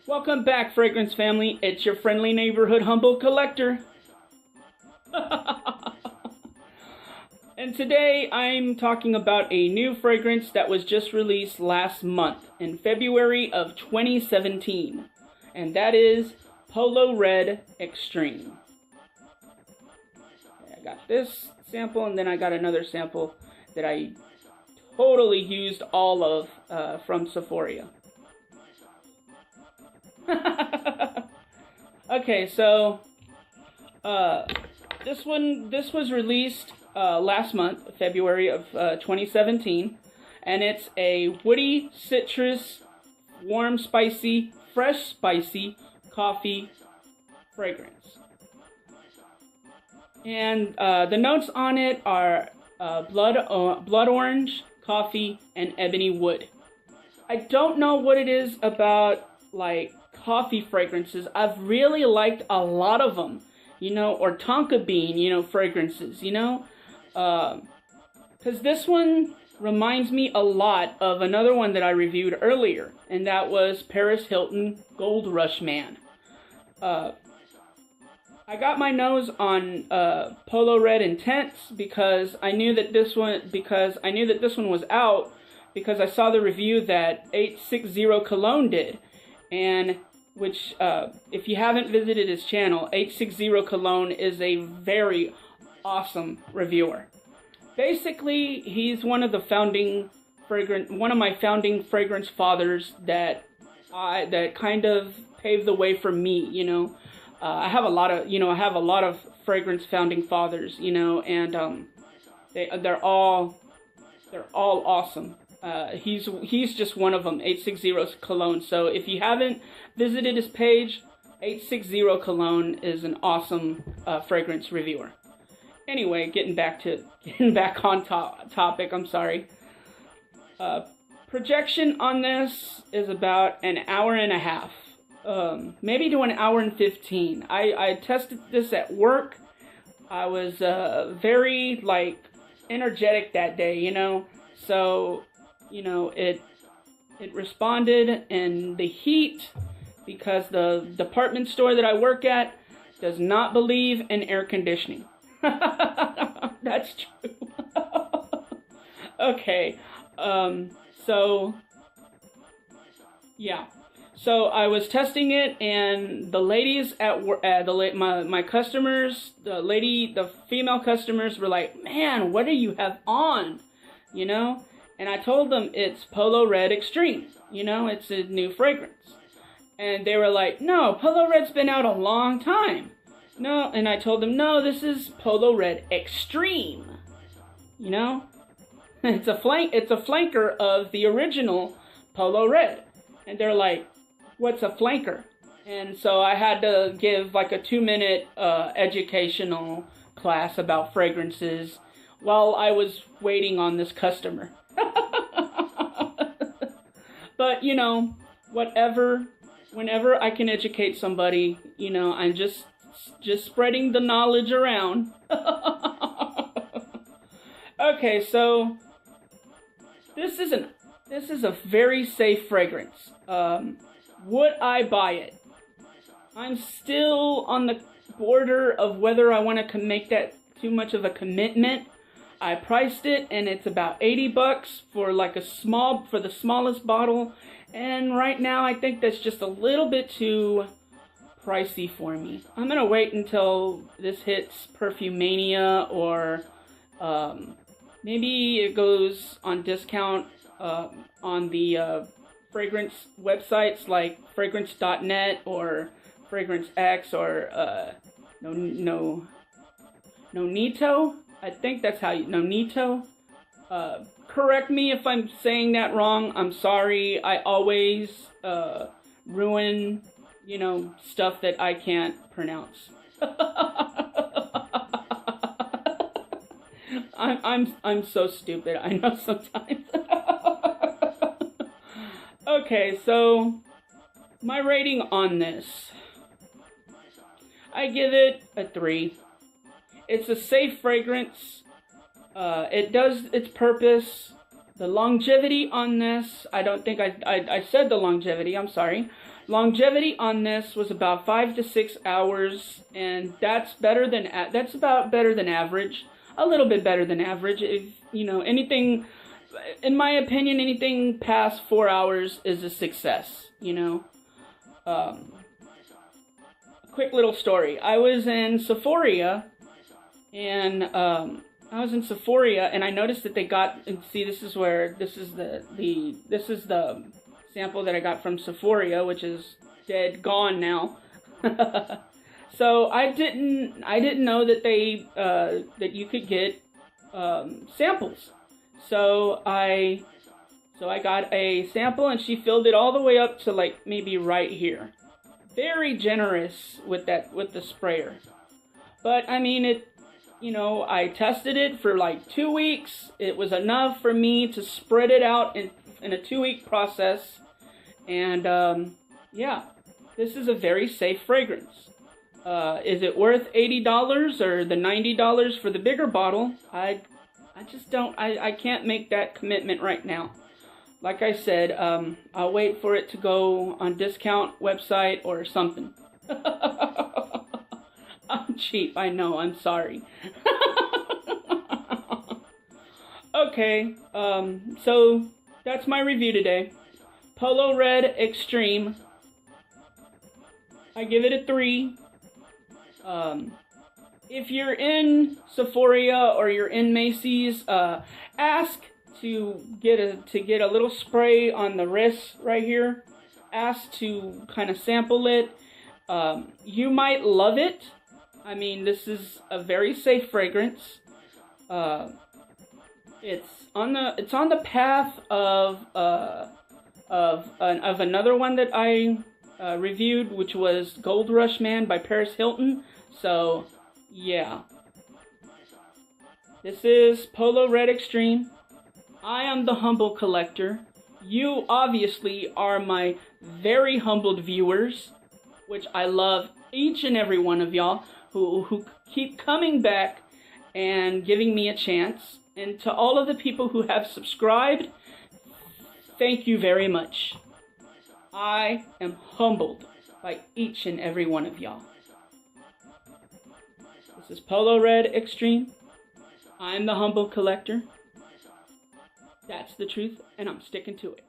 Welcome back, fragrance family. It's your friendly neighborhood humble collector. And today I'm talking about a new fragrance that was just released last month in February of 2017. And that is Polo Red Xtreme. I got this sample and then I got another sample that I totally used all of from Sephora. Okay, so this was released last month, February of 2017, and it's a woody, citrus, warm, spicy, fresh, spicy coffee fragrance. And the notes on it are blood orange, coffee, and ebony wood. I don't know what it is about like coffee fragrances. I've really liked a lot of them, or tonka bean, fragrances, because this one reminds me a lot of another one that I reviewed earlier, and that was Paris Hilton Gold Rush Man. I got my nose on Polo Red Intense because I knew that this one was out because I saw the review that 860 Cologne did, and which, if you haven't visited his channel, 860 Cologne is a very awesome reviewer. Basically, he's one of my founding fragrance fathers that kind of paved the way for me. I have a lot of fragrance founding fathers, and they're all awesome. He's just one of them, 860 Cologne. So if you haven't visited his page, 860 Cologne is an awesome fragrance reviewer. Anyway, getting back on topic. I'm sorry. Projection on this is about an hour and a half, maybe to an hour and 15. I tested this at work. I was very energetic that day, so. It responded, and the heat, because the department store that I work at does not believe in air conditioning. That's true. Okay, so, yeah. So I was testing it, and the ladies at work, my customers, the female customers were like, "Man, what do you have on?" And I told them it's Polo Red Xtreme. It's a new fragrance. And they were like, "No, Polo Red's been out a long time." No, and I told them, "No, this is Polo Red Xtreme." It's a flanker of the original Polo Red. And they're like, "What's a flanker?" And so I had to give like a 2-minute educational class about fragrances while I was waiting on this customer. But, whenever I can educate somebody, I'm just spreading the knowledge around. Okay, so this is a very safe fragrance. Would I buy it? I'm still on the border of whether I want to make that too much of a commitment. I priced it, and it's about $80 for the smallest bottle, and right now I think that's just a little bit too pricey for me. I'm gonna wait until this hits Perfumania, or maybe it goes on discount on the fragrance websites like fragrance.net or Fragrance X or Nonito. I think that's how Nonito. Correct me if I'm saying that wrong. I'm sorry. I always ruin, stuff that I can't pronounce. I'm so stupid. I know sometimes. Okay, so my rating on this, I give it a 3. It's a safe fragrance. It does its purpose. The longevity on this, I don't think I said the longevity, I'm sorry. Longevity on this was about 5 to 6 hours, and that's about better than average. A little bit better than average. If you know anything, in my opinion, anything past 4 hours is a success. You know. A quick little story. I was in Sephora, and I noticed that they got. And see, this is the sample that I got from Sephora, which is gone now. So I didn't know that that you could get samples. So I got a sample, and she filled it all the way up to like maybe right here. Very generous with the sprayer. But I mean I tested it for like 2 weeks. It was enough for me to spread it out in a 2-week process. And yeah, this is a very safe fragrance. Is it worth $80 or the $90 for the bigger bottle? I can't make that commitment right now. Like I said, I'll wait for it to go on discount website or something. I'm cheap, I know, I'm sorry. Okay, so that's my review today. Polo Red Xtreme. I give it a 3. If you're in Sephora or you're in Macy's, ask to get a little spray on the wrist right here. Ask to kind of sample it. You might love it. I mean, this is a very safe fragrance. It's on the path of another one that I reviewed, which was Gold Rush Man by Paris Hilton. So yeah, this is Polo Red Xtreme. I am the humble collector. You obviously are my very humbled viewers, which I love each and every one of y'all who keep coming back and giving me a chance. And to all of the people who have subscribed, thank you very much. I am humbled by each and every one of y'all. This is Polo Red Xtreme. I'm the humble collector. That's the truth, and I'm sticking to it.